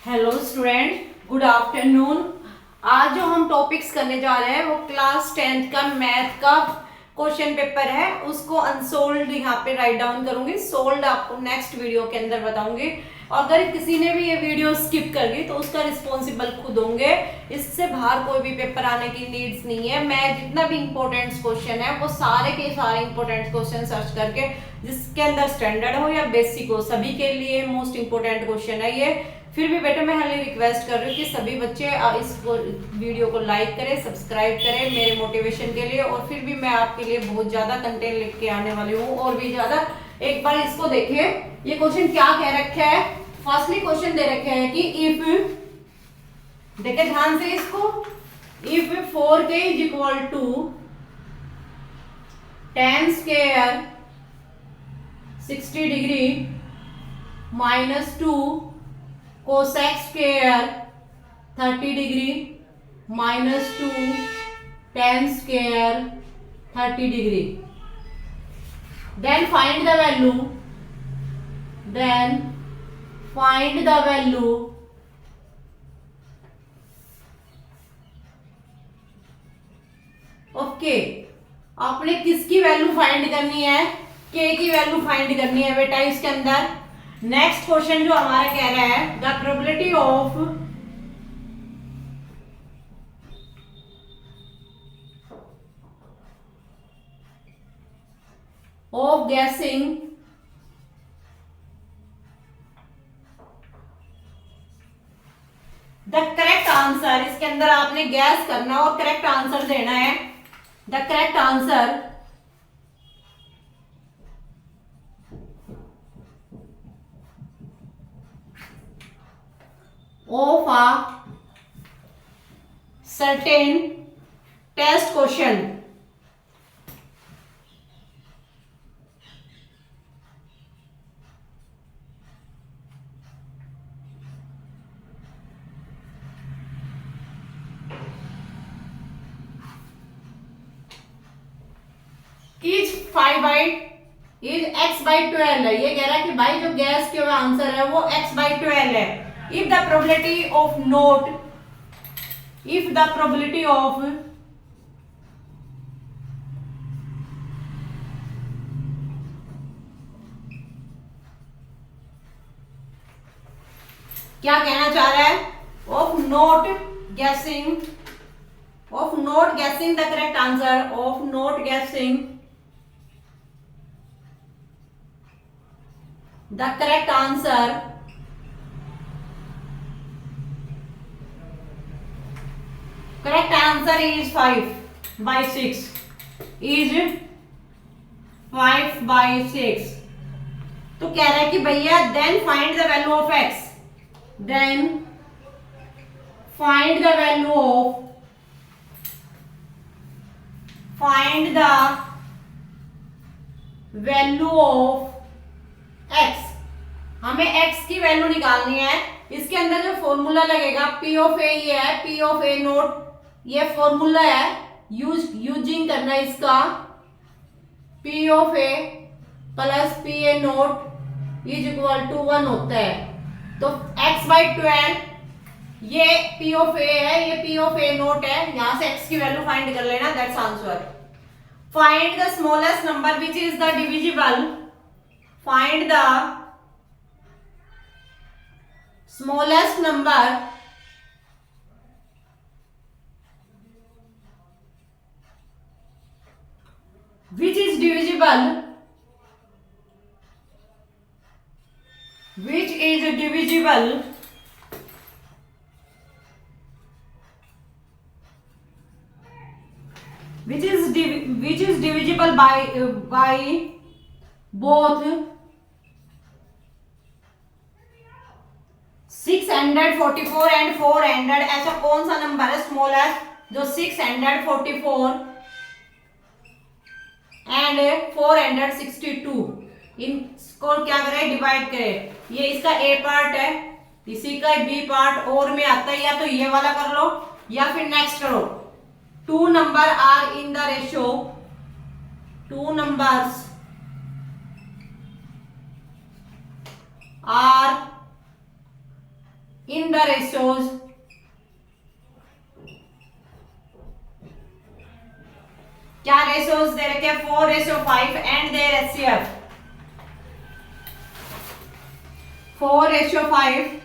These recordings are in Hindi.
Hello student, good afternoon. आज जो हम टॉपिक्स करने जा रहे हैं वो क्लास 10th का मैथ का क्वेश्चन पेपर है। उसको अनसोल्ड यहाँ पे राइट डाउन करूंगी, सोल्ड आपको नेक्स्ट वीडियो के अंदर बताऊंगी। और अगर किसी ने भी ये वीडियो स्किप कर दी तो उसका रिस्पॉन्सिबल खुद होंगे। इससे बाहर कोई भी पेपर आने की नीड्स नहीं है। मैं जितना भी इंपॉर्टेंट क्वेश्चन है वो सारे के सारे इंपॉर्टेंट क्वेश्चन सर्च करके, जिसके अंदर स्टैंडर्ड हो या बेसिक हो, सभी के लिए मोस्ट इंपॉर्टेंट क्वेश्चन है ये। फिर भी बेटा मैं हाईली रिक्वेस्ट कर रही हूँ कि सभी बच्चे इस वीडियो को लाइक करें, सब्सक्राइब करें मेरे मोटिवेशन के लिए। और फिर भी मैं आपके लिए बहुत ज्यादा कंटेंट लिख के आने वाली हूँ और भी ज्यादा। एक बार इसको देखिए, ये क्वेश्चन क्या कह रखा है। फर्स्टली क्वेश्चन दे रखे है कि इफ, देखे ध्यान से इसको, if 4k is equal to 10 square 60 degree minus 2 cosec square 30 degree minus 2 10 square 30 degree, then find the value, then find the value okay. आपने किसकी वैल्यू फाइंड करनी है? के की वैल्यू फाइंड करनी है बेटा इसके अंदर। नेक्स्ट क्वेश्चन जो हमारा कह रहा है the probability of guessing the correct answer. इसके अंदर आपने गैस करना और करेक्ट आंसर देना है। The correct answer of a certain test question is 5 by is x by 12 है। ये कह रहा है कि भाई जो गैस के आंसर है वो x by 12 है। if the probability of not, if the probability of क्या कहना चाह रहा है, of not guessing, of not guessing the correct answer, of not guessing the correct answer correct answer is 5 by 6 is 5 by 6। तो कह रहा है कि भैया then find the value of x, then find the value of, find the value of x। हमें x की वैल्यू निकालनी है। इसके अंदर जो फॉर्मूला लगेगा पी ऑफ ए, ये है पी ऑफ ए नोट, ये फॉर्मूला है यूजिंग करना इसका। P of A plus P A not is equal to 1 होता है। तो x बाई 12 ये पी ऑफ ए है, ये पी ऑफ ए नोट है। यहां से x की वैल्यू फाइंड कर लेना, that's answer. Find the smallest number which is the divisible, find the smallest number which is divisible, which is divisible which is divisible by both 644 and 400। ऐसा कौन सा नंबर है स्मॉलेस्ट जो 644 एंड 462, इनको क्या करें, डिवाइड करें। ये इसका ए पार्ट है, इसी का बी पार्ट और में आता है। या तो ये वाला कर लो या फिर नेक्स्ट करो। 2 number are in the ratio, 2 numbers are in the ratios क्या रेशियोज दे रखे हैं 4:5 and their HCF 4:5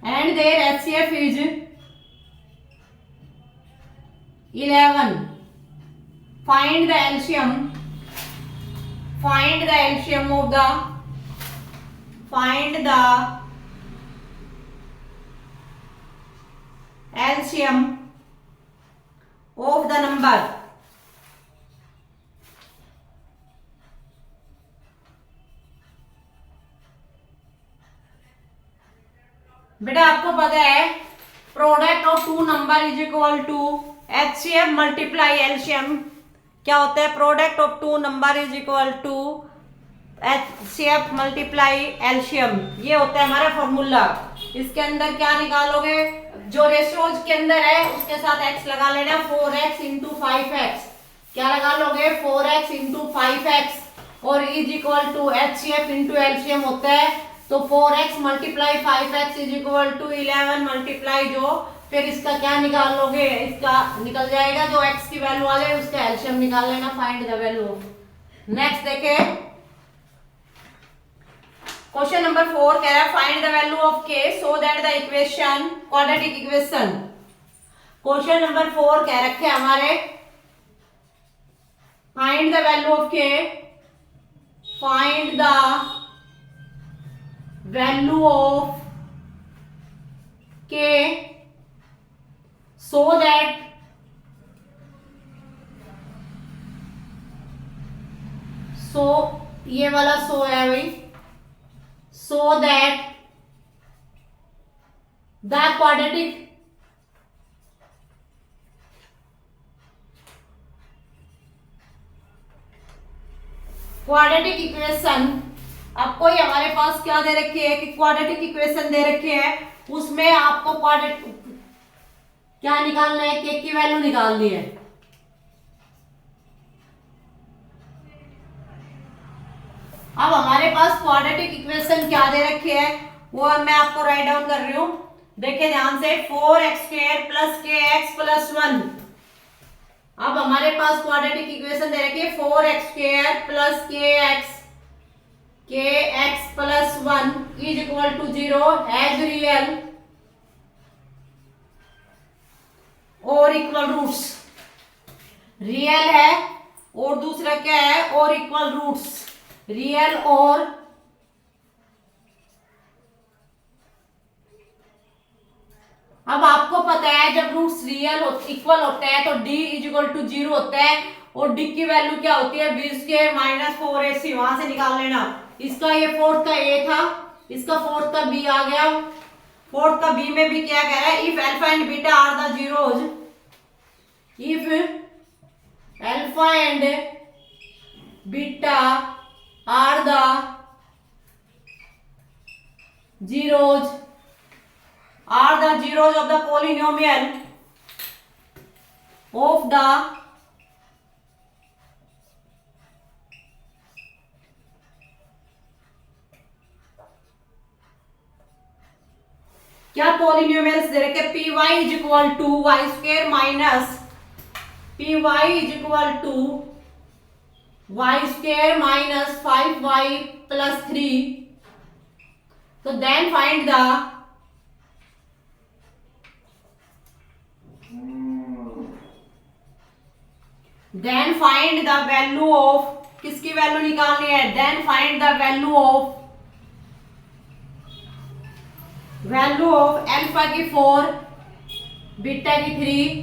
and their HCF is 11. Find the LCM of the number. बेटा आपको पता है product of two number is equal to HCF multiply LCM. क्या होता है? Product of two number is equal to HCF multiply LCM. ये होता है हमारा फॉर्मूला। इसके अंदर क्या निकालोगे? जो रेशियोज के अंदर है उसके साथ x लगा लेना, 4x इंटू 5x। क्या लगा लोगे? 4x इंटू 5x और is equal to HCF into LCM होता है। तो 4x multiply 5x is equal to 11 multiply जो, फिर इसका क्या निकाल लोगे? इसका निकल जाएगा जो x की वैल्यू आ जाए उसका एलसीएम निकाल लेना, फाइंड द वैल्यू। नेक्स्ट देखे क्वेश्चन नंबर 4 कह रहा है find the value of k so that the equation quadratic equation. Question number 4 कह रखे हमारे find the value of k, find the value of k so that ये वाला सो है भाई, so that the quadratic equation. अब कोई हमारे पास क्या दे रखी है कि क्वाड्रेटिक इक्वेशन दे रखी है, उसमें आपको क्या निकालना है? के की वैल्यू निकालनी है। अब हमारे पास क्वाड्रेटिक इक्वेशन क्या दे रखी है वो मैं आपको राइट डाउन कर रही हूं, देखिए ध्यान से। 4x² plus kx plus 1। अब हमारे पास क्वाड्रेटिक इक्वेशन दे रखी है 4x² plus kx plus 1 is equal to 0 has real और इक्वल रूट्स। रियल है और दूसरा क्या है? और इक्वल रूट्स। रियल और अब आपको पता है जब रूट्स रियल इक्वल होते हैं तो d इज इक्वल टू 0 होता है और d की वैल्यू क्या होती है? b² minus 4ac। वहां से निकाल लेना। इसका ये फोर्थ का a था, इसका फोर्थ का b आ गया। फोर्थ का b में भी क्या कह रहा है? If alpha and beta are the zeros, if alpha and beta are the zeros of the polynomial of the क्या पॉलिनोमियल्स दे रखे? py is equal to y² minus py is equal to y² minus 5y plus 3। तो then find the value of, किसकी वैल्यू निकालनी है? Then find the value of alpha की 4 बीटा की 3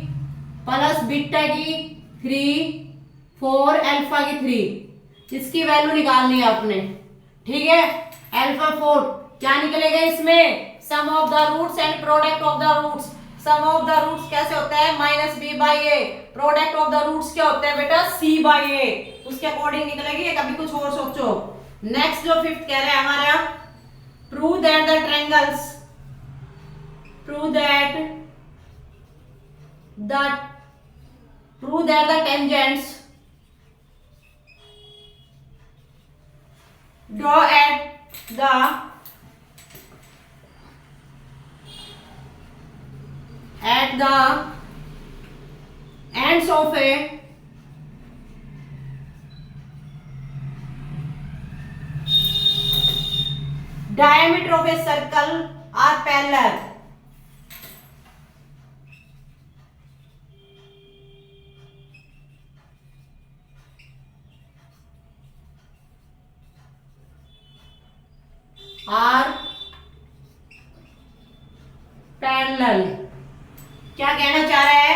प्लस बीटा की 3 4 अल्फा की 3। इसकी वैल्यू निकालनी है आपने, ठीक है। अल्फा 4 क्या निकलेगा इसमें? Sum of the roots and product of the roots. Sum of the roots कैसे होता है? -b/a। Product of the roots क्या होता है बेटा? c/a। उसके अकॉर्डिंग निकलेगी, या कभी कुछ और सोचो। नेक्स्ट जो फिफ्थ कह रहे हैं हमारा, prove that the triangles, prove that the tangents draw at the ends of a diameter of a circle are parallel. Are parallel. क्या कहना चाह रहा है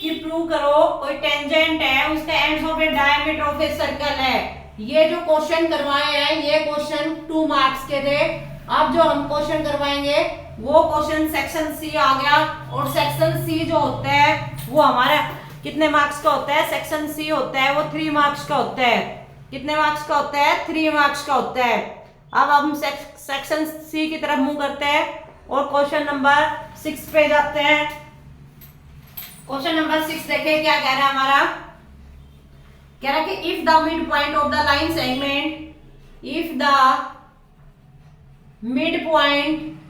कि प्रूव करो कोई टेंजेंट है, उसका ends of A diameter of a circle है। ये जो क्वेश्चन करवाए हैं ये क्वेश्चन 2 मार्क्स के थे। अब जो हम क्वेश्चन करवाएंगे वो क्वेश्चन सेक्शन सी आ गया, और सेक्शन सी जो होता है वो हमारा कितने मार्क्स का होता है? सेक्शन सी होता है वो 3 मार्क्स का होता है। कितने मार्क्स का होता है? 3 मार्क्स का होता है। अब हम सेक्शन सी की तरफ मूव करते हैं और क्वेश्चन नंबर 6 पे जाते हैं। क्वेश्चन नंबर 6 देखिए क्या कह रहा है हमारा। कह रहा है कि if the mid point of the line segment, if the mid point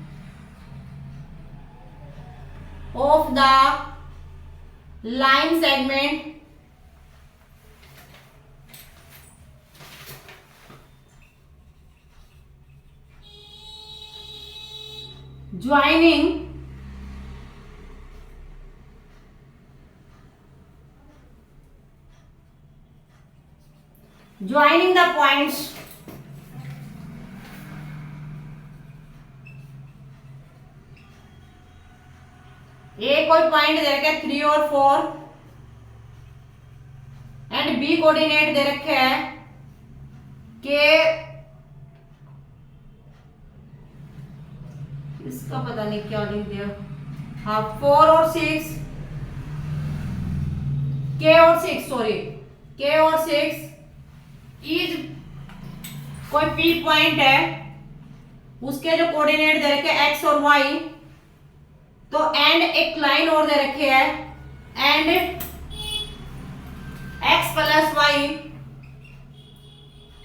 of the line segment joining the points A कोई पॉइंट दे रखे 3 और 4 एंड B कोऑर्डिनेट दे रखे हैं के इसका पता नहीं क्या लिख दिया। हाँ 4 और 6 K और 6 सॉरी K और 6 इज कोई P पॉइंट है, उसके जो कोऑर्डिनेट दे रखे X और Y, तो एंड एक लाइन और दे रखे है and X plus Y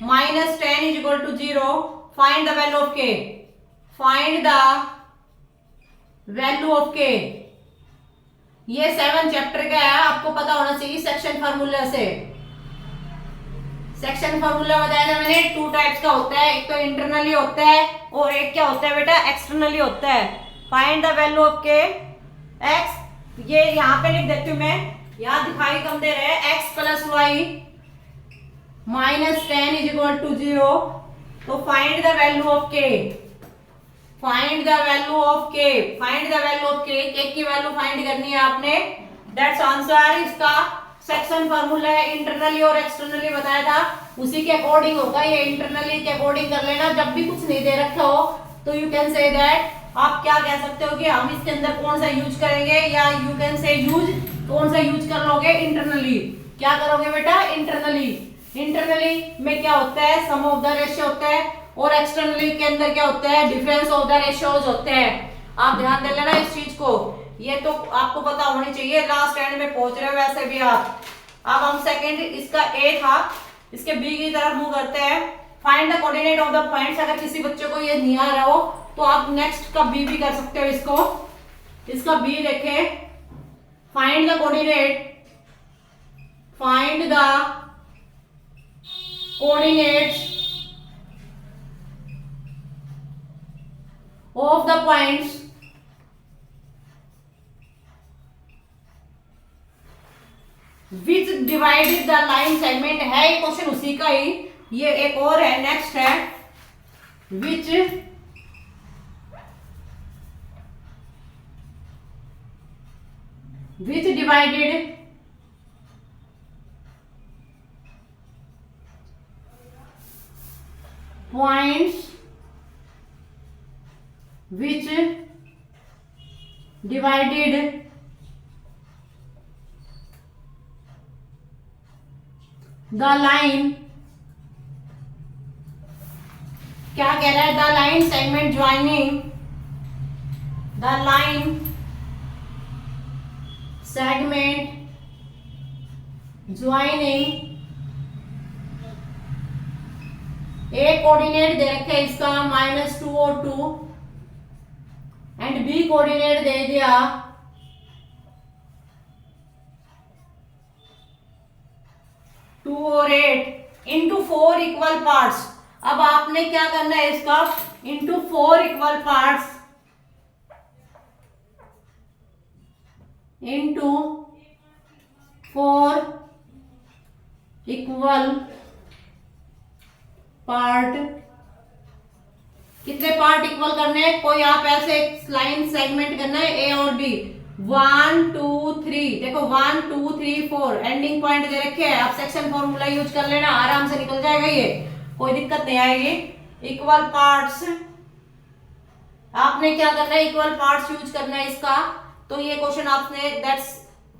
minus 10 is equal to 0। Find the value of K, find the value of K। ये 7 चैप्टर का है, आपको पता होना चाहिए सेक्शन फार्मूला से। सेक्शन फार्मूला बताया था मैंने, 2 टाइप्स का होता है, एक तो इंटरनली होता है और एक क्या होता है बेटा? एक्सटर्नली होता है। Find the value of K X, ये यहाँ पे लिख देती हूँ मैं, यहाँ दिखाई कम दे रहे हैं X plus Y minus 10 is equal to 0। तो find the value of K, find the value of K, find the value of K की वैल्यू फाइंड करनी है आपने। That's answer. इसका सेक्शन फार्मूला है, इंटरनली और एक्सटर्नली बताया था, उसी के अकॉर्डिंग होगा। ये इंटरनली के अकॉर्डिंग कर लेना। जब भी कुछ नहीं दे रखा हो तो यू कैन से दैट, आप क्या कह सकते हो कि हम इसके अंदर कौन सा यूज करेंगे, या यू कैन से यूज, कौन सा यूज कर लोगे? इंटरनली। क्या करोगे बेटा? इंटरनली। इंटरनली में क्या होता है? सम ऑफ द रेशियो होता है, और एक्सटर्नली के अंदर क्या होता है? डिफरेंस ऑफ द रेशियोज होते हैं। आप ध्यान दे लेना इस चीज को, ये तो आपको पता होनी चाहिए। लास्ट एंड में पहुंच रहे हो वैसे भी आप। अब हम सेकंड, इसका A था, इसके B की तरफ मूव करते हैं। Find the coordinate of the points. अगर किसी बच्चे को ये नहीं आ रहा हो तो आप नेक्स्ट का B भी कर सकते हो इसको। इसका B देखें, find the coordinate, find the coordinates of the points which divided the line segment। है ये क्वेश्चन उसी का ही। ये एक और है, नेक्स्ट है which divided points which divided the line। क्या कह रहा है? The line segment joining, the line segment joining A coordinate दे रखे इसका -2 और 2 एंड बी कोऑर्डिनेट दे दिया 2 और 8 इंटू 4 इक्वल पार्ट्स। अब आपने क्या करना है इसका into 4 equal parts into 4 equal part. कितने पार्ट इक्वल करने हैं, कोई आप ऐसे लाइन सेगमेंट करना है ए और बी 1 2 3 देखो 1 2 3 4 एंडिंग पॉइंट दे रखे हैं। आप सेक्शन फॉर्मूला यूज कर लेना, आराम से निकल जाएगा, ये कोई दिक्कत नहीं आएगी। इक्वल पार्ट्स आपने क्या करना है, इक्वल पार्ट्स यूज करना है इसका। तो ये क्वेश्चन आपने दैट्स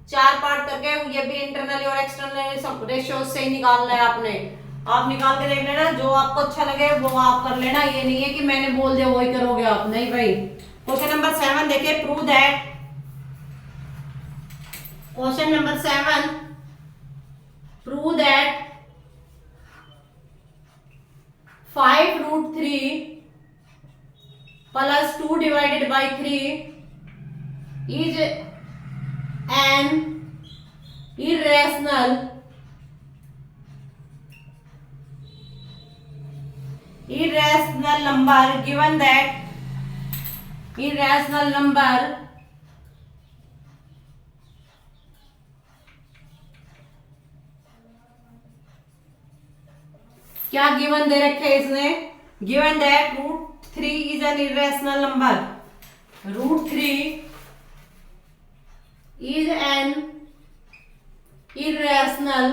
4 पार्ट करके ये भी इंटरनली और एक्सटर्नली सब रेशियो से ही निकालना है आपने। आप निकाल के देख लेना, जो आपको अच्छा लगे वो आप कर लेना, ये नहीं है कि मैंने बोल दिया वही करोगे आप, नहीं भाई। क्वेश्चन नंबर 7 देखिए, prove that. Question number 7, prove that 5√3 plus 2 divided by 3 is an irrational number given that irrational number क्या गिवन दे रखे हैं इसने, given that √3 is an irrational number, √3 is an irrational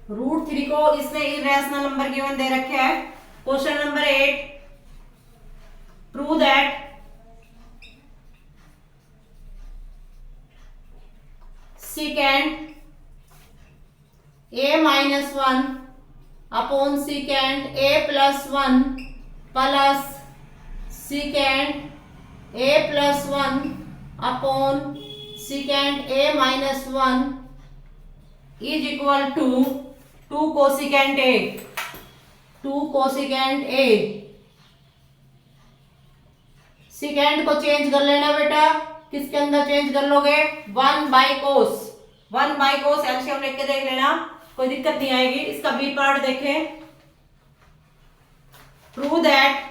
√3 को इसने इरेशनल नंबर गिवन दे रखे है। Question number 8, prove that secant a minus 1 upon secant a plus 1 plus secant a plus 1 upon secant a minus 1 is equal to 2 cosecant a, 2 cosecant a। secant को चेंज कर लेना बेटा, किसके अंदर चेंज कर लोगे, 1/cos, 1/cos एलसीएम लेके देख लेना, कोई दिक्कत नहीं आएगी। इसका बी पार्ट देखें, प्रूव दैट,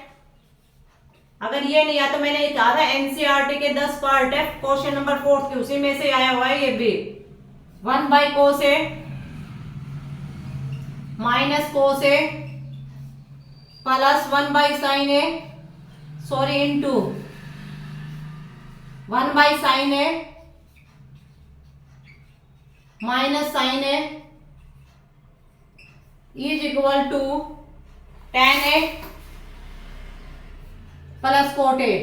अगर ये नहीं आता, मैंने ये कहा था एनसीईआरटी के 10 पार्ट है, क्वेश्चन नंबर 4 के उसी में से आया हुआ है ये भी। 1/cos है -cos है प्लस 1/sin है, सॉरी इनटू 1/sin है माइनस साइन है इज इक्वल टू tan है प्लस cot है।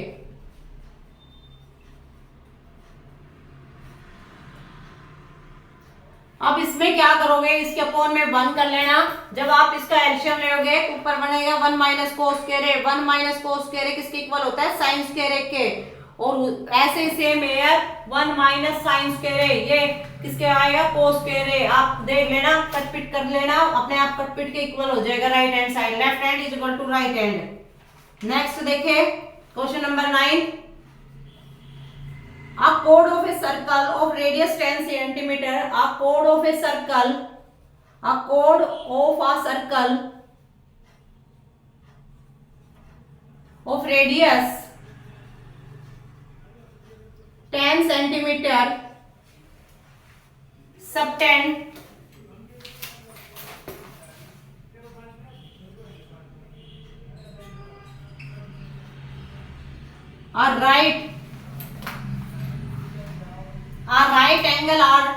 अब इसमें क्या करोगे, इसके अपोन में 1 कर लेना। जब आप इसका एलसीएम लोगे ऊपर बनेगा 1 माइनस कोस स्क्वायर ए, 1 माइनस कोस स्क्वायर ए किसके इक्वल होता है, साइन स्क्वायर ए के। और ऐसे सेम है 1 माइनस साइन स्क्वायर ए, ये किसके आएगा, कोस स्क्वायर ए। आप देख लेना, कटपिट कर लेना, अपने आप कटपिट के इक्वल हो जाएगा right hand side, left hand is equal to right hand. Next देखिए question number 9, a chord of a circle of radius 10 centimeter, a chord of a circle, a chord of a circle of radius 10 centimeter subtend a right angle और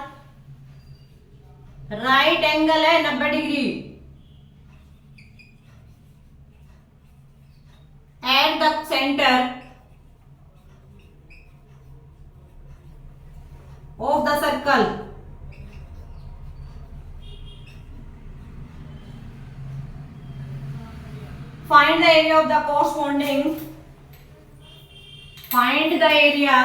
राइट एंगल है 90 degree at the centre of the circle. Find the area of the corresponding, find the area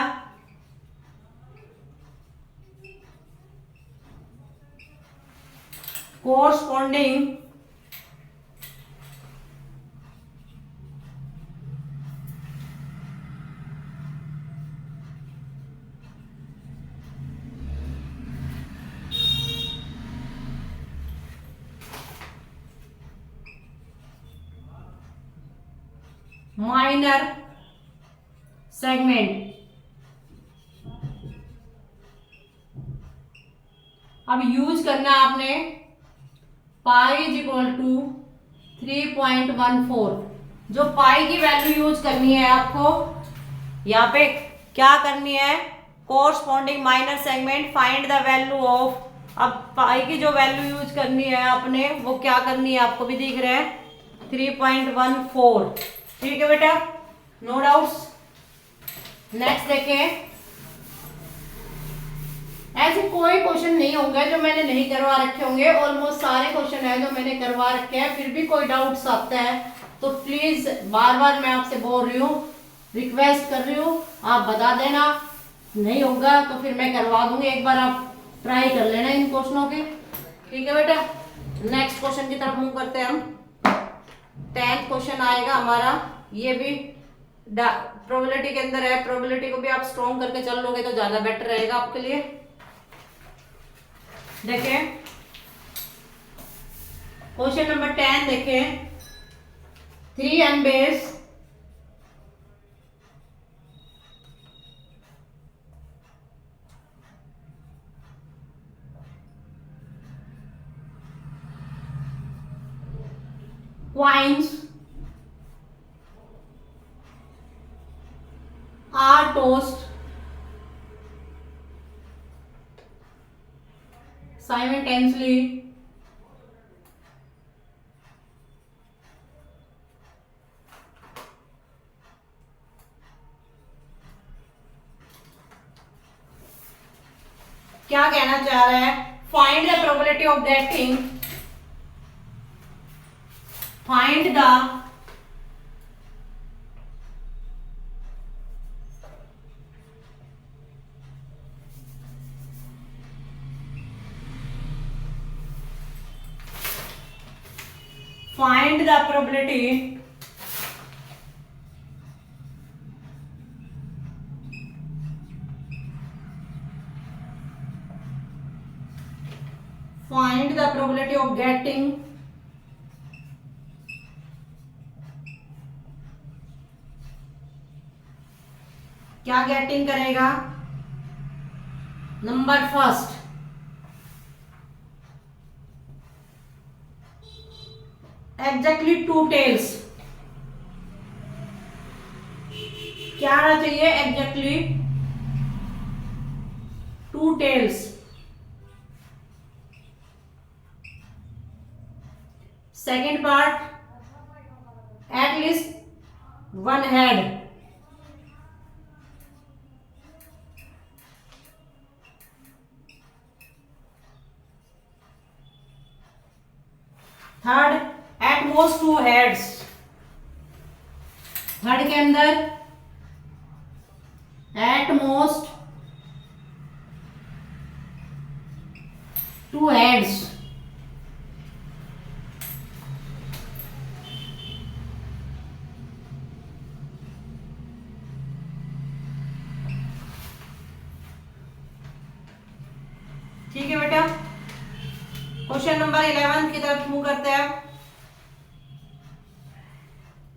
corresponding minor segment। अब यूज करना है आपने पाई इज इक्वल टू 3.14। जो पाई की वैल्यू यूज करनी है आपको यहाँ पे क्या करनी है, corresponding minor segment find the value of. अब पाई की जो वैल्यू यूज करनी है आपने वो क्या करनी है, आपको भी दिख रहा है 3.14। ठीक है बेटा, नो डाउट्स। नेक्स्ट देखें, ऐसे कोई क्वेश्चन नहीं होंगे जो मैंने नहीं करवा रखे होंगे, ऑलमोस्ट सारे क्वेश्चन है जो मैंने करवा रखे हैं। फिर भी कोई डाउट्स आता है तो प्लीज बार बार मैं आपसे बोल रही हूँ, रिक्वेस्ट कर रही हूँ, आप बता देना। नहीं होगा तो फिर मैं करवा दूंगी, एक बार आप ट्राई कर लेना इन क्वेश्चनों के। ठीक है बेटा, नेक्स्ट क्वेश्चन की तरफ मूव करते हैं हम। 10th क्वेश्चन आएगा हमारा, ये भी प्रोबेबिलिटी के अंदर है। प्रोबेबिलिटी को भी आप स्ट्रॉन्ग करके चल लोगे तो ज्यादा बेटर रहेगा आपके लिए। देखें क्वेश्चन नंबर 10, देखें 3n base coins are tossed simultaneously क्या कहना चाह रहा है, find the probability of getting, find the probability find the probability of getting क्या गेटिंग करेगा, नंबर फर्स्ट एग्जैक्टली 2 टेल्स। क्या आना चाहिए, exactly 2 tails. Second part at least 1 head. Third at most 2 heads. Third के अंदर एट मोस्ट 2 हेड्स। ठीक है बेटा, क्वेश्चन नंबर 11 की तरफ मूव करते हैं।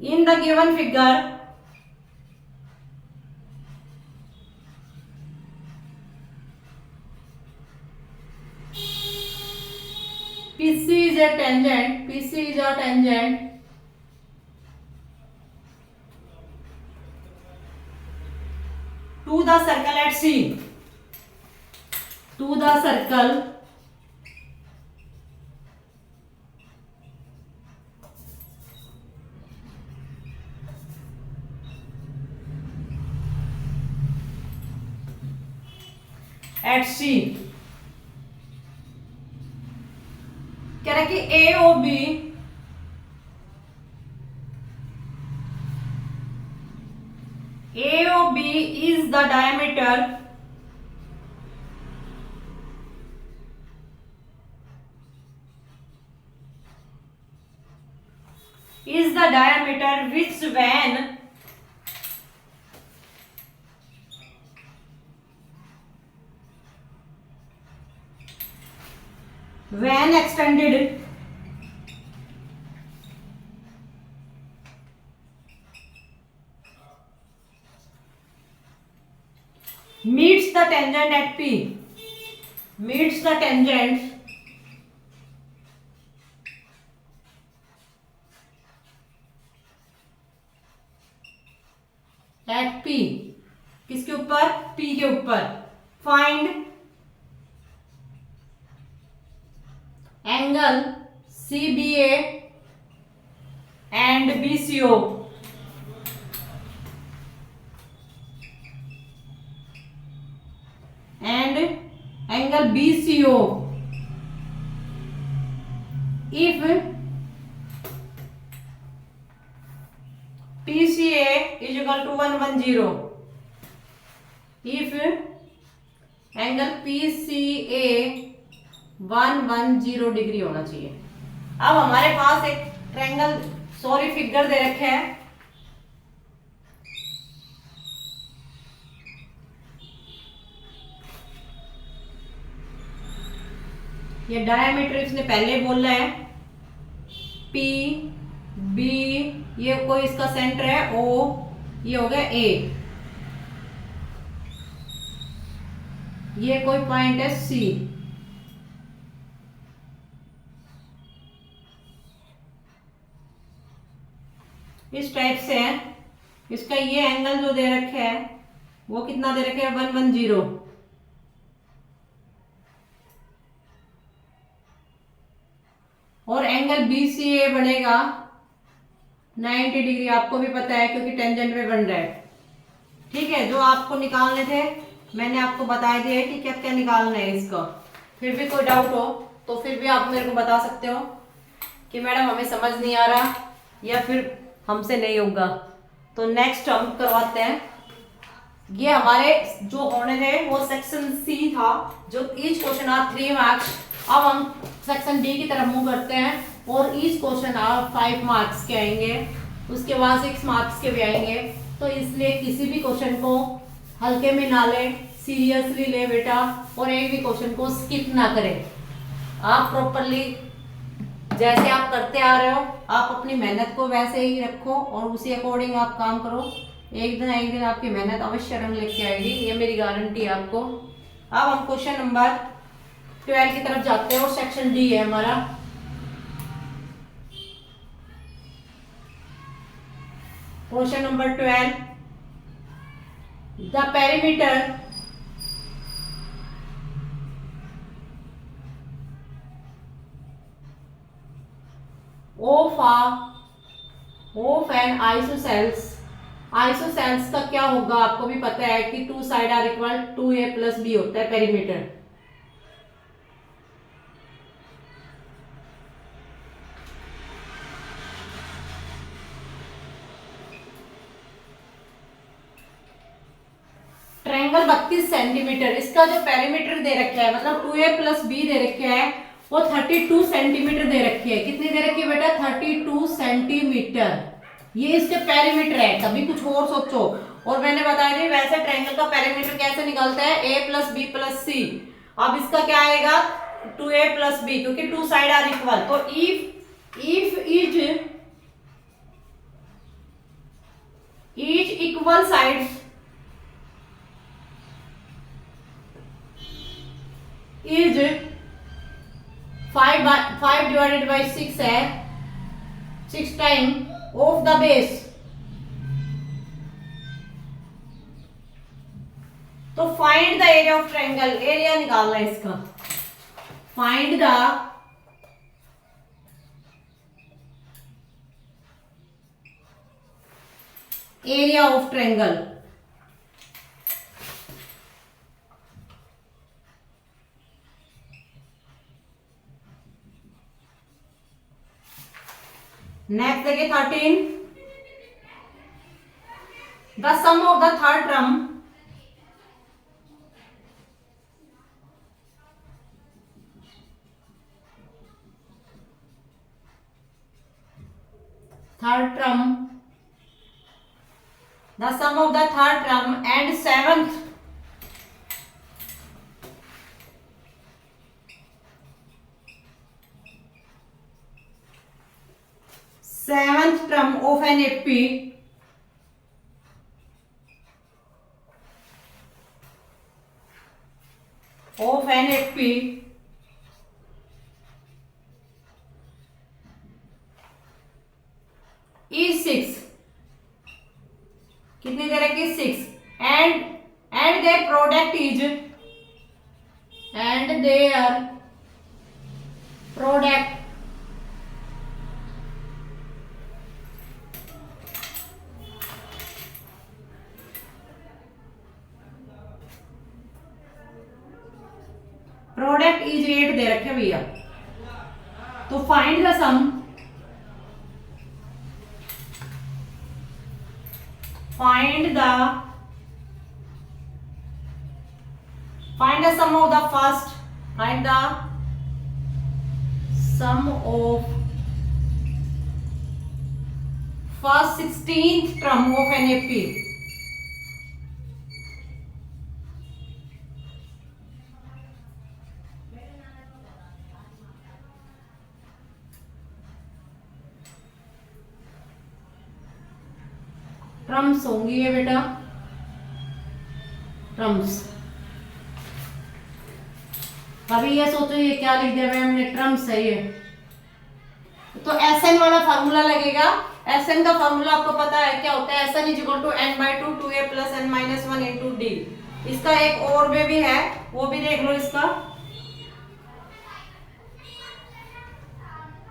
In the given figure PC is a tangent, PC is a tangent to the circle at C, to the circle at C। कह रहा है कि AOB is the diameter is the diameter which when extended meets the tangent at P, meets the tangent at P, किसके ऊपर? P के ऊपर. Find angle CBA and BCO. And angle BCO if PCA is equal to 110. If angle PCA 110 degree होना चाहिए. अब हमारे पास एक ट्रायंगल फिगर दे रखे हैं. ये डायमीटर इसने पहले बोला है. पी बी, ये कोई इसका सेंटर है ओ, ये हो गया ए, ये कोई पॉइंट है सी. इस टाइप से है. इसका ये एंगल जो दे रखे है वो कितना दे रखे हैं? 110. और एंगल BCA बनेगा 90 डिग्री. आपको भी पता है क्योंकि टेंजेंट में बन रहा है. ठीक है, जो आपको निकालने थे मैंने आपको बता दिया है कि क्या क्या निकालना है इसका. फिर भी कोई डाउट हो तो फिर भी आप मेरे को बता सकते हो कि मैडम हमें समझ नहीं आ रहा या फिर हमसे नहीं होगा. तो नेक्स्ट हम करवाते हैं. ये हमारे जो होने थे वो सेक्शन सी था, जो ईच क्वेश्चन आर 3 मार्क्स. अब हम सेक्शन डी की तरफ मूव करते हैं और ईच क्वेश्चन आर 5 मार्क्स के आएंगे. उसके बाद 6 मार्क्स के भी आएंगे. तो इसलिए किसी भी क्वेश्चन को हल्के में ना ले, सीरियसली ले बेटा. और एक भी क्वेश्चन को स्किप ना करें. आप प्रॉपरली जैसे आप करते आ रहे हो आप अपनी मेहनत को वैसे ही रखो और उसी अकॉर्डिंग आप काम करो. एक दिन आपकी मेहनत अवश्य रंग लेके आएगी, ये मेरी गारंटी है आपको. अब हम क्वेश्चन नंबर 12 की तरफ जाते हैं और सेक्शन डी है हमारा. Question number 12, the perimeter of N isosceles. Isosceles का क्या होगा आपको भी पता है कि 2 side are equal 2a + b होता है पेरीमीटर. Triangle 32 centimetre. इसका जो पेरीमीटर दे रखा है मतलब 2a + b दे रखा है वो 32 सेंटीमीटर दे रखी है. कितनी दे रखी है बेटा? 32 सेंटीमीटर. ये इसके पेरीमीटर है. कभी कुछ और सोचो. और मैंने बताया थी वैसे ट्रायंगल का पेरीमीटर कैसे निकलता है? a + b + c. अब इसका क्या आएगा? 2a + b, क्योंकि 2 साइड आर इक्वल. तो if each equal sides is 5 divided by 6 है, 6 टाइम ऑफ द बेस. तो find the area of triangle. Area निकालना है इसका. Find the area of triangle. Next देखिए 13, the sum of the third term third term, the sum of the third term and seventh term of an AP is 6. कितनी दे रखी? 6. And their product is, and their product is 8 दे रखे भैया। तो find the sum, find the sum of the first, find the sum of first 16th term of an AP. Terms होंगी ये बेटा, ट्रम्स। अभी ये सोचो ये क्या लिख दिया मैम ने, ट्रम्स है ये। तो एसएन वाला फार्मूला लगेगा। एसएन का फार्मूला आपको पता है क्या होता है? SN is equal to n/2 2a प्लस n-1 इंटू डी। इसका एक और वे भी है, वो भी देख लो इसका।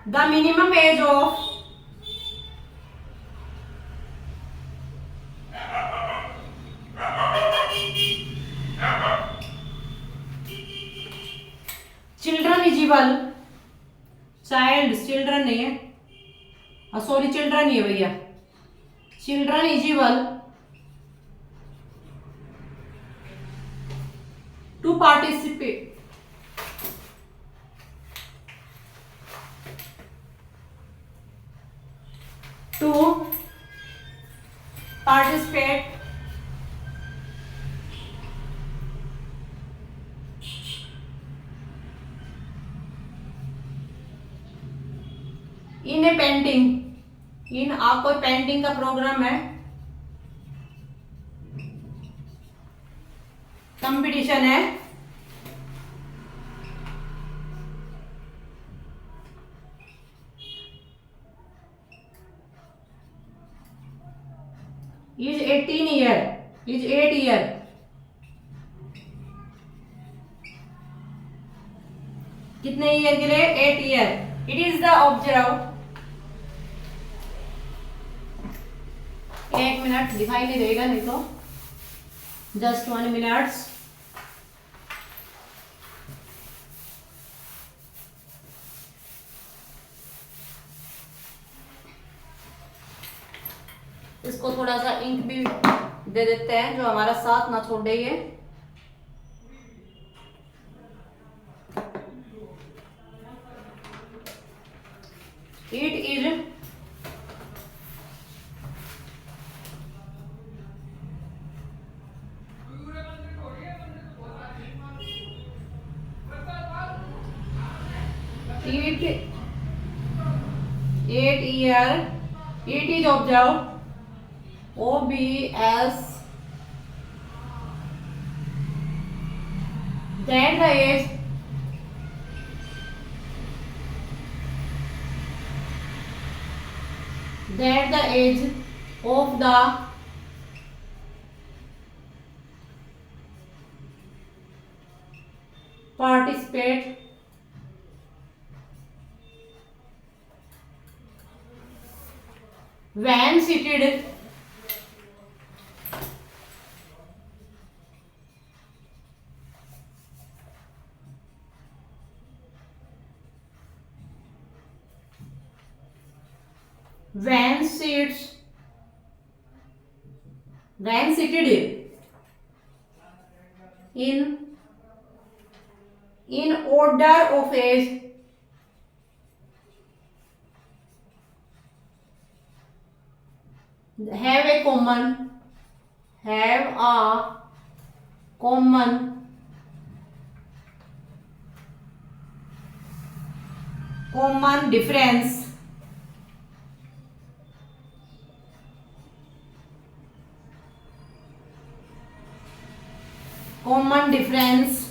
The minimum age of children eligible, children नहीं है, सॉरी चिल्ड्रन ही है भैया, children eligible to participate in a painting, इन आप कोई पेंटिंग का प्रोग्राम है, कंपटीशन है, इज 18 ईयर, इज 8 ईयर, कितने ईयर के लिए? 8 year. It is the observe, एक मिनट दिखाई नहीं देगा नहीं तो, जस्ट 1 मिनट। इसको थोड़ा सा इंक भी दे देते हैं जो हमारा साथ ना छोड़ दे ये। It is eight year, it is observed OBS that the age of the participant when seated in order of age have a common, have a common, common difference, common difference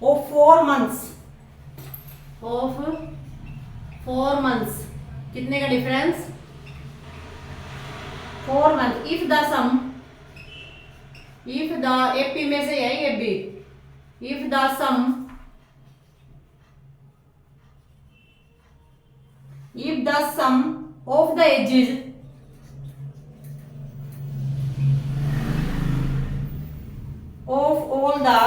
of 4 months, of 4 months, कितने का difference? 4 months। If the sum, if the, AP में से है ये भी, if the sum, if the sum of the ages of all the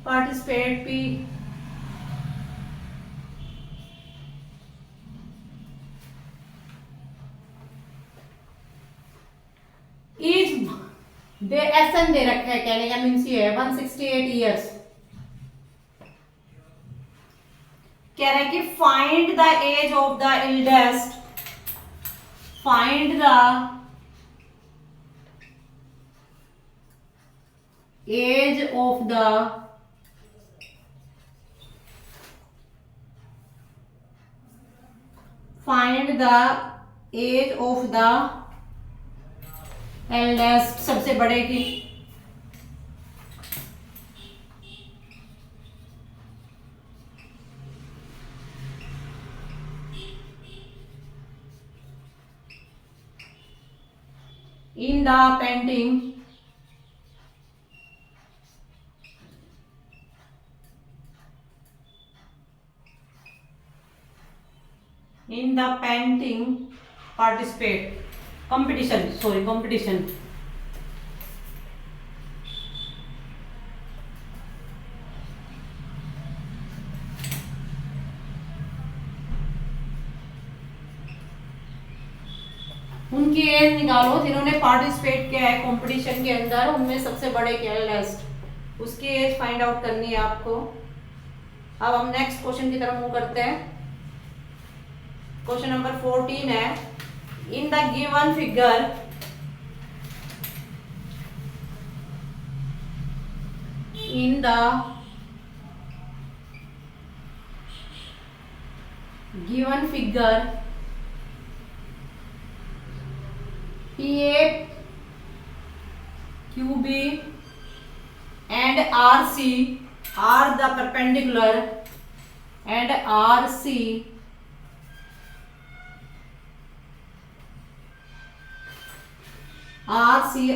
participate P is दे एसन दे रखा है, कहने का मीन्स ये है 168 ईयर्स। कह रहा है कि find the age of the eldest, find the age of the find the age of the eldest, सबसे बड़े की। In the painting, in the painting participate, competition, sorry, competition, उनकी एज निकालो जिन्होंने पार्टिसिपेट किया है कंपटीशन के अंदर, उनमें सबसे बड़े क्या है, लास्ट, उसकी एज फाइंड आउट करनी है आपको। अब हम नेक्स्ट क्वेश्चन की तरफ मूव करते हैं। क्वेश्चन नंबर 14 है, in the given figure in the given figure PA, QB and RC are the perpendicular and RC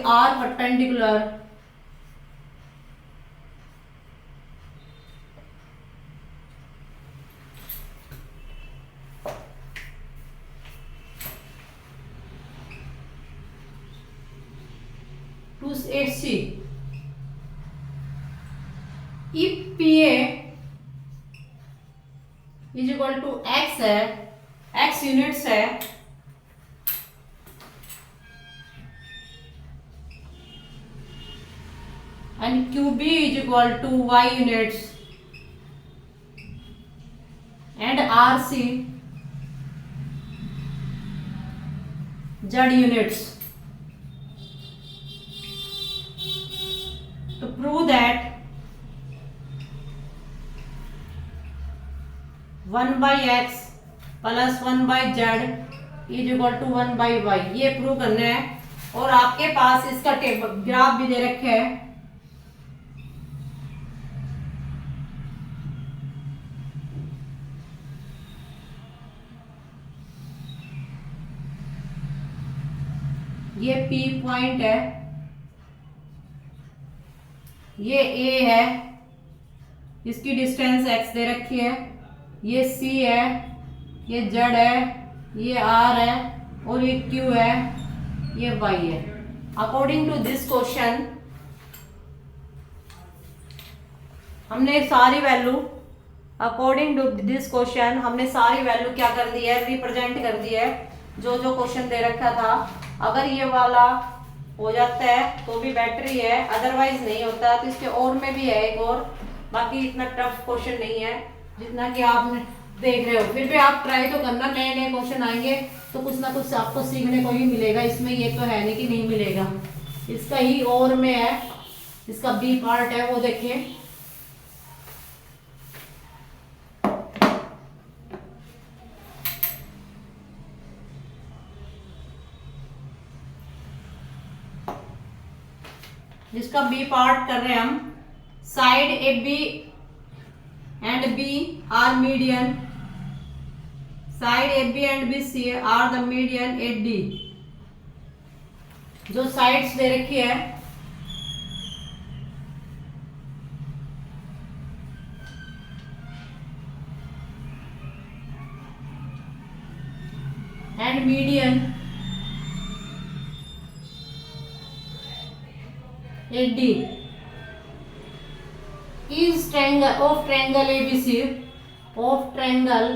are perpendicular to AC। if PA is equal to X है, X यूनिट्स है, and QB is equal to Y units and RC Z units, to prove that 1 by X plus 1 by Z is equal to 1 by Y, ये प्रूव करना है। और आपके पास इसका टेबल ग्राफ भी दे रखे है। ये P पॉइंट है, ये A है, इसकी डिस्टेंस X दे रखी है, ये C है, ये Z है, ये R है और ये Q है, ये Y है। अकॉर्डिंग टू दिस क्वेश्चन हमने सारी value, according to this question हमने सारी वैल्यू क्या कर दी है, रिप्रेजेंट कर दी है, जो जो क्वेश्चन दे रखा था। अगर ये वाला हो जाता है तो भी बेटर ही है, अदरवाइज नहीं होता। तो इसके और में भी है एक और, बाकी इतना टफ क्वेश्चन नहीं है जितना कि आप देख रहे हो। फिर भी आप ट्राई तो करना, नए नए क्वेश्चन आएंगे तो कुछ ना कुछ आपको सीखने को ही मिलेगा इसमें, ये तो है नहीं कि नहीं मिलेगा। इसका ही और में है, इसका बी पार्ट है, वो देखिए। जिसका बी पार्ट कर रहे हैं हम, side A B and B are median, side A B and B C are the median A D. जो साइड्स दे रखी है, and median A D is triangle of triangle ABC, of triangle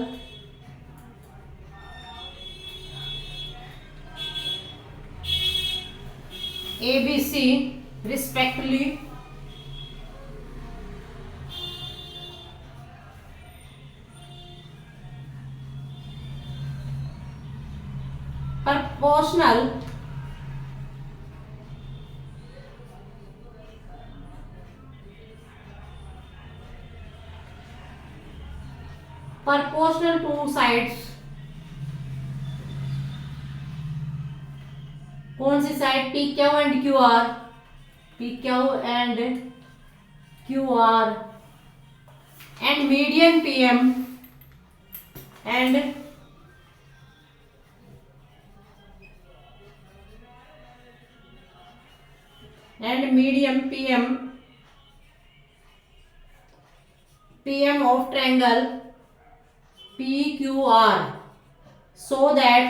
ABC respectively proportional to sides। कौन सी side? P Q and Q R, P Q and Q R, and median P M and medium P M of triangle PQR, so that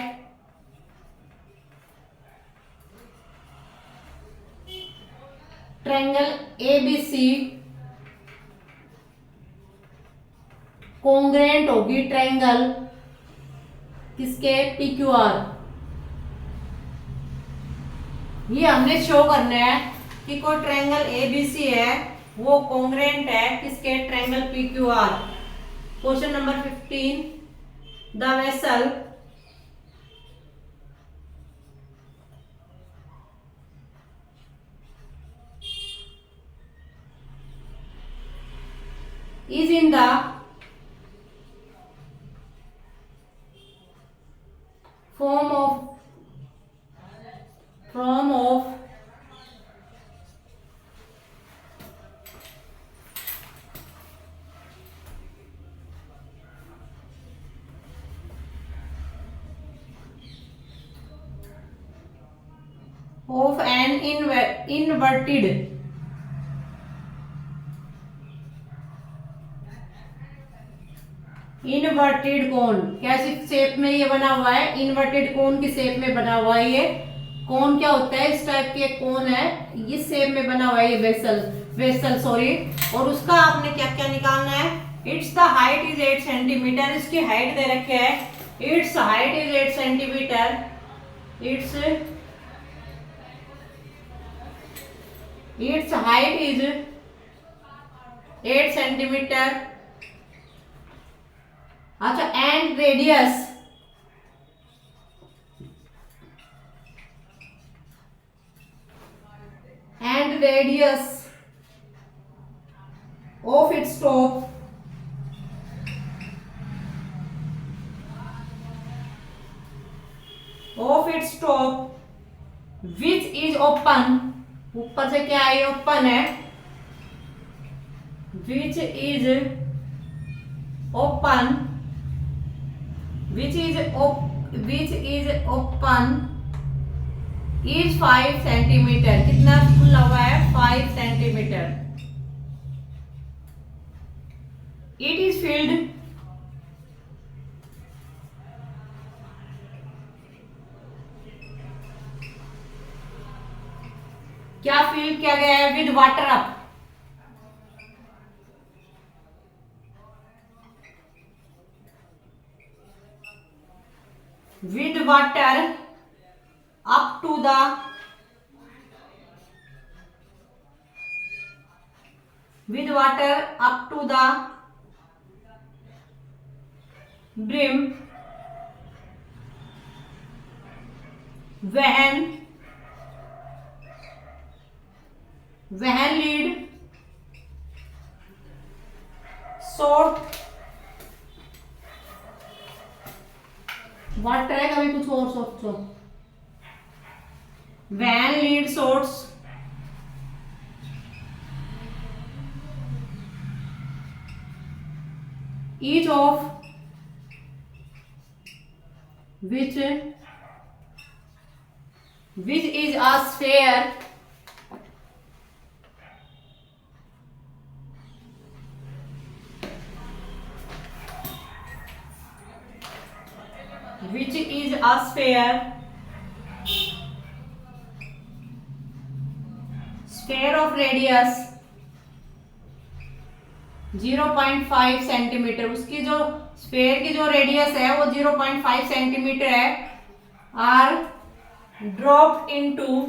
triangle ABC congruent होगी ट्रायंगल किसके? PQR। ये हमने शो करना है कि कोई ट्रायंगल ABC है वो कॉन्ग्रेंट है किसके? Triangle PQR। Question number 15, the vessel is in the form of an inverted cone. कैसी शेप में ये बना हुआ है? इनवर्टेड कोन की शेप में बना हुआ है। ये कोन क्या होता है? इस टाइप के कोन है, इस शेप में बना हुआ है ये वेसल सॉरी। और उसका आपने क्या क्या निकालना है? It's the height is 8 centimetre. इसकी हाइट दे रखे है, it's height is 8 centimetre, it's height is 8 centimetre. अच्छा, and radius of its top which is open. ऊपर से क्या है? ओपन है। Which is open is 5 centimetre. कितना खुला हुआ है? 5 सेंटीमीटर। इट इज filled क्या फिल किया गया है? With water up. with water up to the with water up to the brim when lead sort water है, कभी कुछ और सोचो। when lead sorts each of which is a sphere sphere of radius 0.5 centimetre, उसकी जो स्फेयर की जो रेडियस है वो 0.5 सेंटीमीटर है, आर ड्रॉप्ड इनटू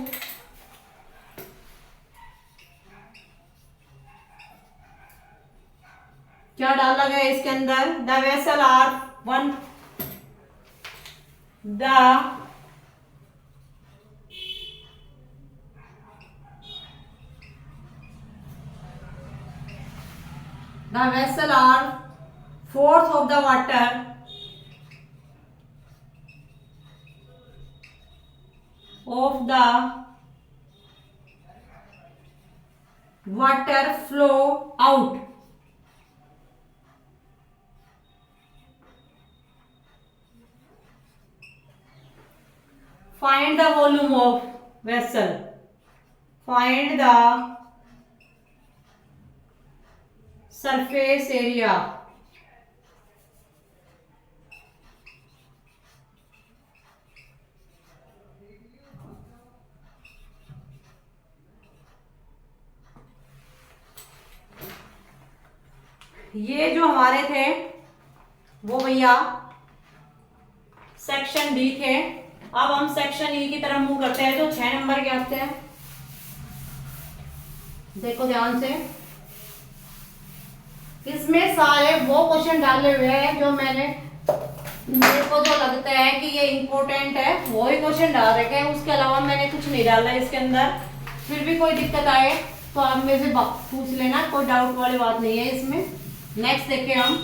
क्या डाला गया इसके अंदर, the vessel are one the vessel are fourth of the water flow out. Find the volume of vessel. Find the surface area. ये जो हमारे थे वो भैया सेक्शन डी थे। अब हम सेक्शन ई की तरफ मूव करते हैं जो 6 नंबर के आते हैं। देखो ध्यान से, इसमें सारे वो क्वेश्चन डाले हुए हैं जो मेरे को जो लगता है कि ये इम्पोर्टेंट है वो ही क्वेश्चन डाल रखे हैं, उसके अलावा मैंने कुछ नहीं डाला है इसके अंदर। फिर भी कोई दिक्कत आए तो आप मेरे से पूछ लेना, कोई डाउट वाली बात नहीं है इसमें। नेक्स्ट देखें हम,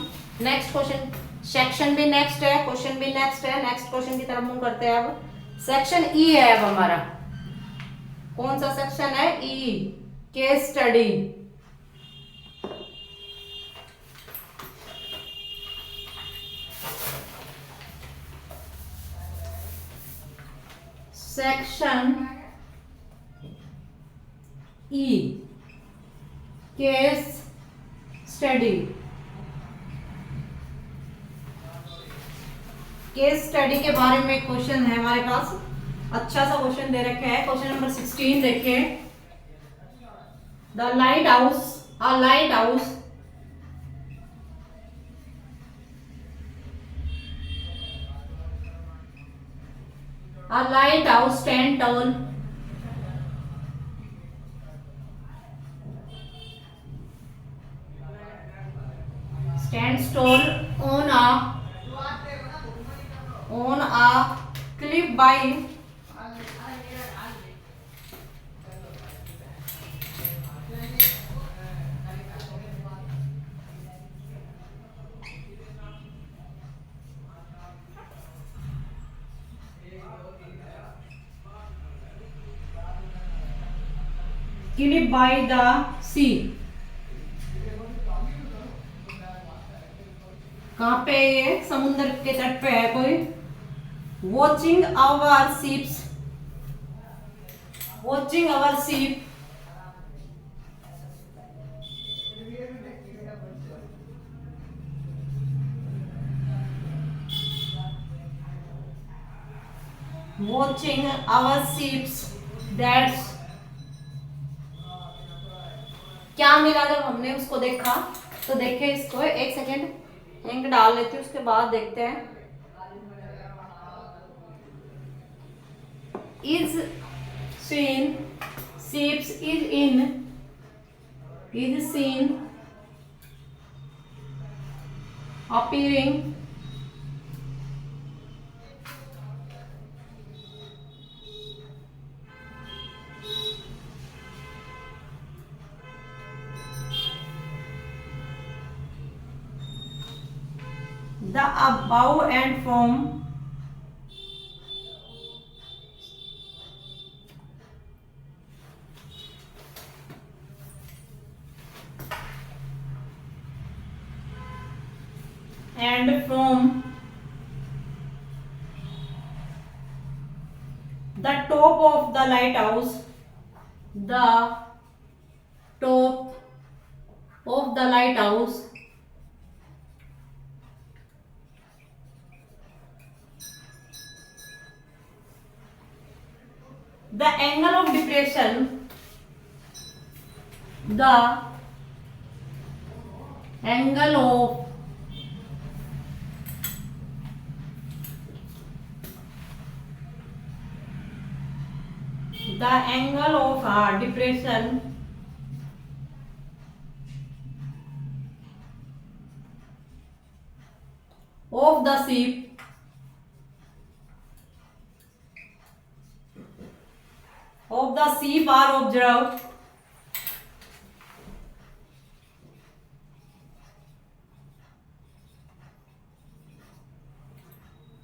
नेक्स्ट क्वेश्चन, सेक्शन भी नेक्स्ट है, क्वेश्चन भी नेक्स्ट है। नेक्स्ट क्वेश्चन की तरफ मूव करते हैं। अब सेक्शन ई है, अब हमारा कौन सा सेक्शन है, E, case study. Section E, case study. Case study के बारे में क्वेश्चन है हमारे पास, अच्छा सा क्वेश्चन दे रखे है। क्वेश्चन नंबर 16 देखिए, the light house, a light house stand tall on a cliff by the sea। कहाँ पे, ये समुद्र के तट पे है कोई। Watching our ships, watching our ship watching our ships that's क्या मिला जब हमने उसको देखा। तो देखे इसको, एक सेकेंड इंक डाल लेती हूँ, उसके बाद देखते हैं। is seen ships is in is seen appearing the above and from the top of the lighthouse, the top of the lighthouse the angle of depression, the angle of depression of the ship are observed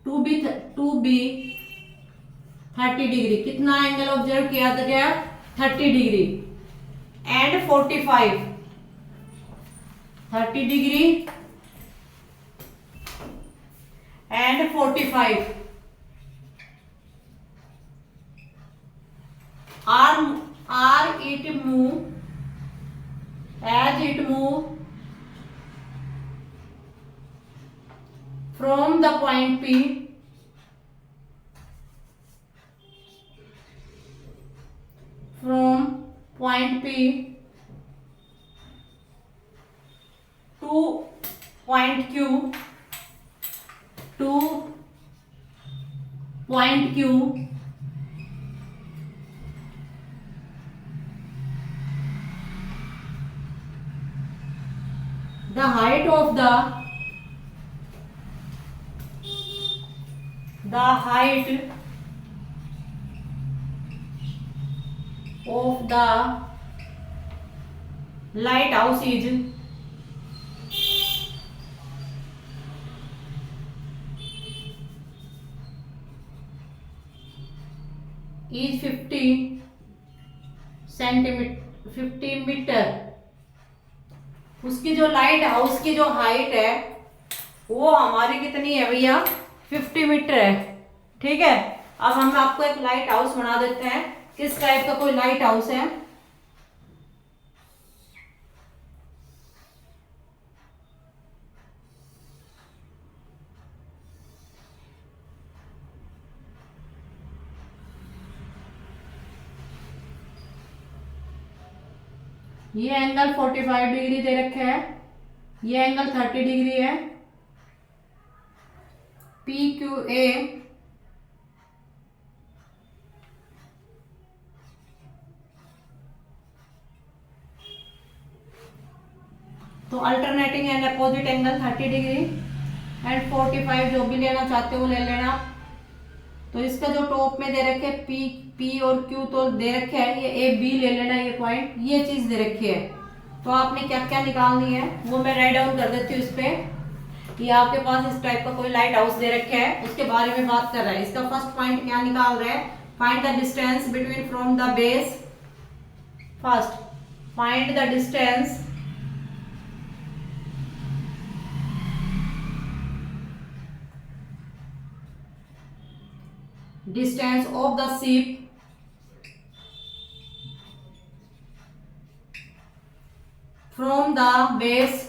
to be 30 degree. कितना एंगल ऑब्जर्व किया गया? 30 degree and 45, 30 degree and 45 are it move as it move from the point P to point Q the height of the lighthouse is 50 centimetre 50 metre. उसकी जो लाइट हाउस की जो हाइट है वो हमारी कितनी है भैया? 50 मीटर है। ठीक है, अब हम आपको एक लाइट हाउस बना देते हैं। किस टाइप का कोई लाइट हाउस है? ये एंगल 45 डिग्री दे रखे है, ये एंगल 30 डिग्री है। PQA तो alternating and opposite angle 30 degree and 45 जो भी लेना चाहते हो ले लेना। तो इसका जो टॉप में दे रखे P और Q तो दे रखे हैं, ये A B ले लेना, ये पॉइंट ये चीज दे रखी है। तो आपने क्या क्या निकालनी है वो मैं राइट डाउन कर देती हूँ इस पे। ये आपके पास इस टाइप का कोई लाइट हाउस दे रखे है, उसके बारे में बात कर रहा है। इसका फर्स्ट पॉइंट क्या निकाल रहा है? Find the distance between from the base. First find the distance of the ship from the base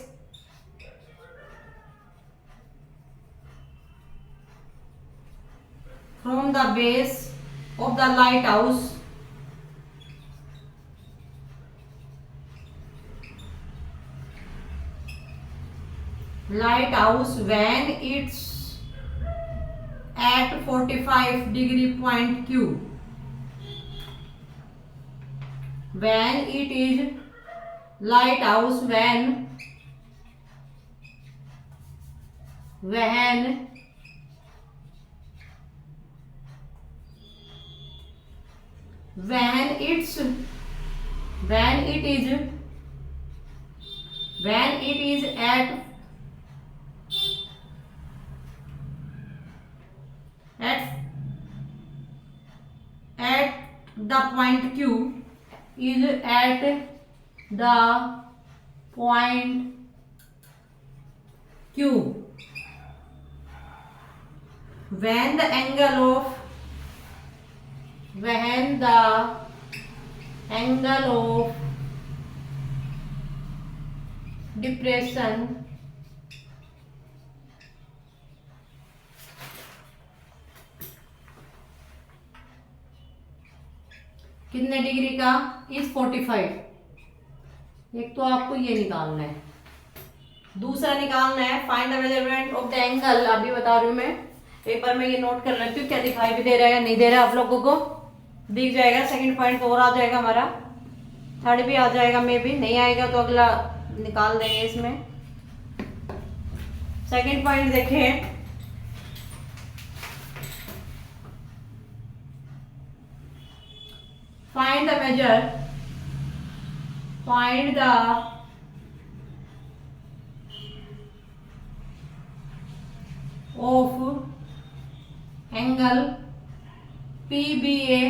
of the lighthouse when it's at 45 degree point Q, when it is light house when it is at the point Q, is at the point Q, when the angle of depression कितने डिग्री का, इज 45। एक तो आपको ये निकालना है, दूसरा निकालना है find the measurement of the angle. अभी बता रही हूँ मैं, एक बार मैं ये नोट कर लेती हूँ क्या दिखाई भी दे रहा है या नहीं दे रहा है, आप लोगों को दिख जाएगा। सेकंड पॉइंट तो और आ जाएगा हमारा, थर्ड भी आ जाएगा, मे भी नहीं आएगा तो अगला निकाल देंगे इसमें। सेकंड पॉइंट देखें, find the of angle PBA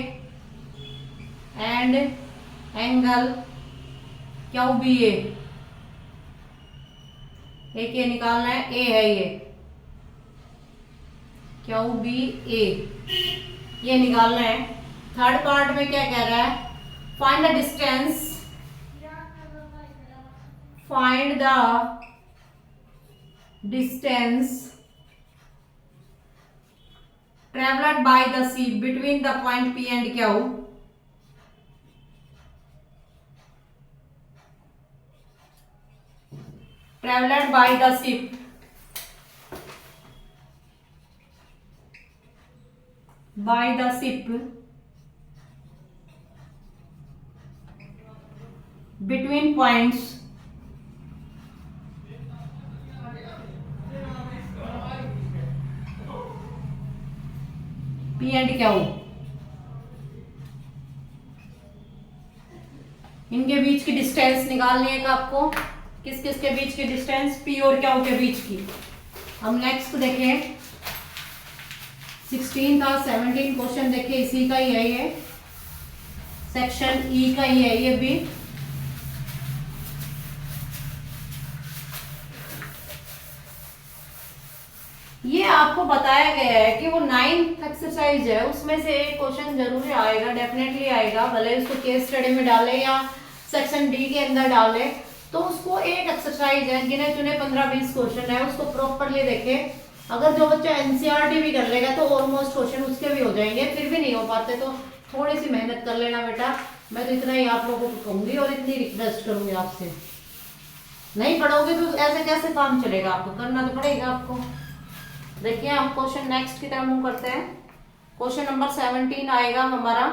and angle QBA। एक ये निकालना है, ए है ये QBA, ये निकालना है। थर्ड पार्ट में क्या कह रहा है, find the distance traveled by the ship between the point P and Q, traveled by the ship between points P and Q, इनके बीच की डिस्टेंस निकालनी है आपको, किस किस के बीच की डिस्टेंस, P और Q के बीच की। हम नेक्स्ट देखें, 16 था, 17 क्वेश्चन देखे, इसी का ही है ये, सेक्शन ई का ही है ये भी। ये आपको बताया गया है कि वो 9th एक्सरसाइज है, उसमें से एक क्वेश्चन जरूरी आएगा, डेफिनेटली आएगा, भले उसको केस स्टडी में डाले या सेक्शन डी के अंदर डाले, तो उसको एक एक्सरसाइज है, गिने चुने 15-20 क्वेश्चन है, उसको प्रॉपरली देखे। अगर जो बच्चा एनसीईआरटी भी कर लेगा तो ऑलमोस्ट क्वेश्चन उसके भी हो जाएंगे, फिर भी नहीं हो पाते तो थोड़ी सी मेहनत कर लेना बेटा। मैं तो इतना ही आप लोगों को कहूंगी और इतनी रिक्वेस्ट करूंगी आपसे, नहीं पढ़ोगे तो ऐसे कैसे काम चलेगा, आपको करना तो पड़ेगा आपको। देखिए हम क्वेश्चन नेक्स्ट की तरफ मूव करते हैं। क्वेश्चन नंबर 17 आएगा हमारा,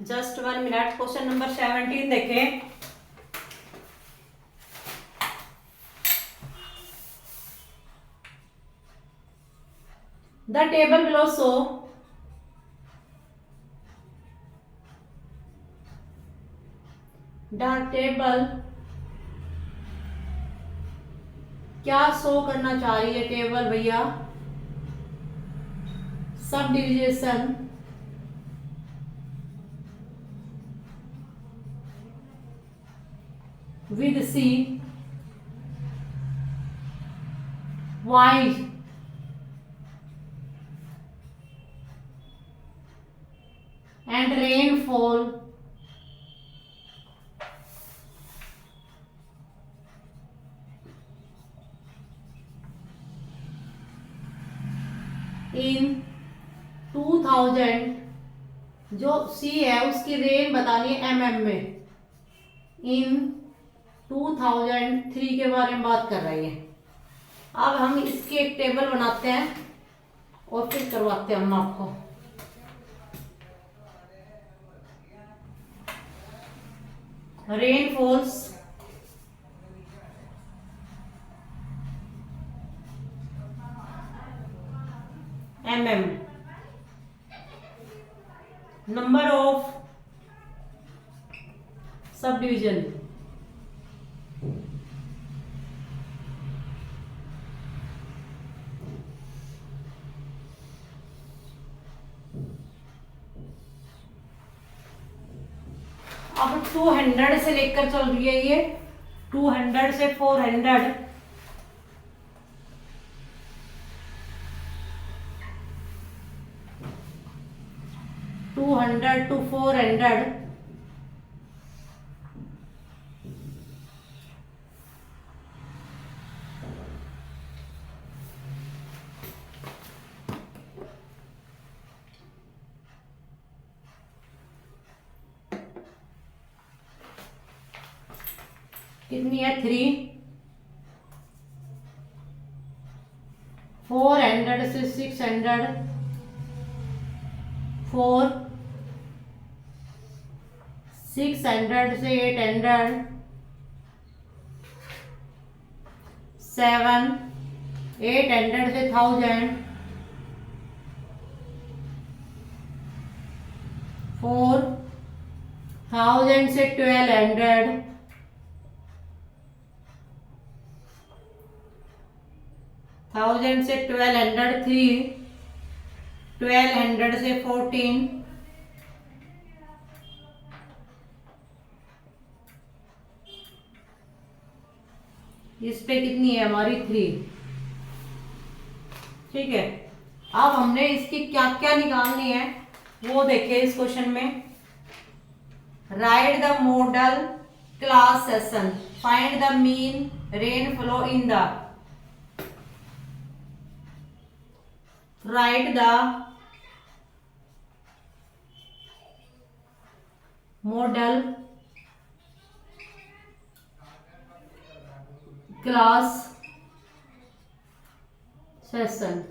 जस्ट 1 मिनट। क्वेश्चन नंबर 17 देखें, द टेबल बिलो शो क्या शो करना चाह रही है टेबल भैया, subdivision with C Y and rainfall in 2000, जो सी है उसकी रेन बतानी है mm में, इन 2003 के बारे में बात कर रही है। अब हम इसकी एक टेबल बनाते हैं और फिर करवाते हैं हम आपको। Rainfalls mm, number of sub division, अब 200 से लेकर चल रही है ये 200 से 400, 200 to 400, कितनी है 3, 400 से 600, 4, 600 से 800, 7, 800 से 1000, 4, 1000 से 1200, 1000 से 1200, 3, 1200 से 14, इस पे कितनी है हमारी 3। ठीक है, अब हमने इसकी क्या क्या निकालनी है वो देखिए इस क्वेश्चन में। Write the model class session, find the mean rainfall in the, write the model class session,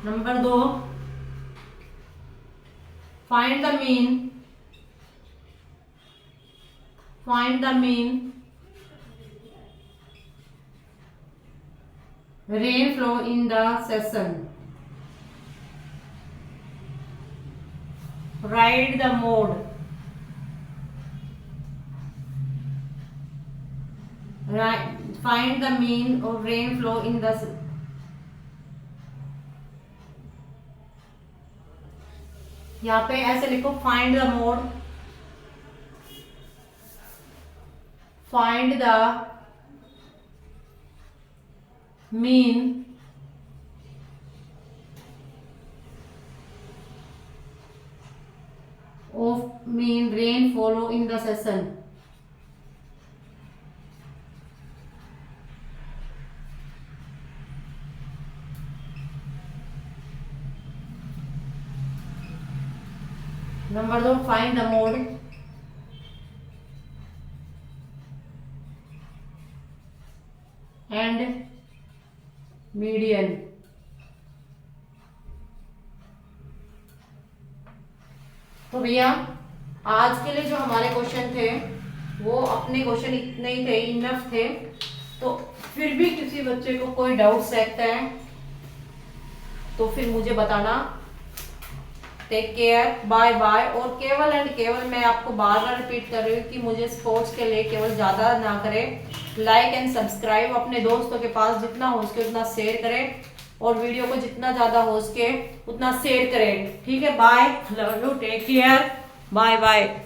number 2 find the mean rain flow in the session, write the mode, find the mean of rain flow in the, यहाँ पे ऐसे लिखो find the mode, find the mean of mean rain follow in the session, number 2 find the mode and median. तो भैया आज के लिए जो हमारे क्वेश्चन थे वो अपने क्वेश्चन इतने ही थे, इनफ थे। तो फिर भी किसी बच्चे को कोई डाउट रहता है तो फिर मुझे बताना। Take care, bye bye. और केवल एंड केवल मैं आपको बार बार रिपीट कर रही हूँ कि मुझे स्पोर्ट्स के लिए केवल ज़्यादा ना करें, लाइक एंड सब्सक्राइब, अपने दोस्तों के पास जितना हो सके उतना शेयर करें और वीडियो को जितना ज़्यादा हो सके उतना शेयर करें। ठीक है, bye, love you, take care, bye bye.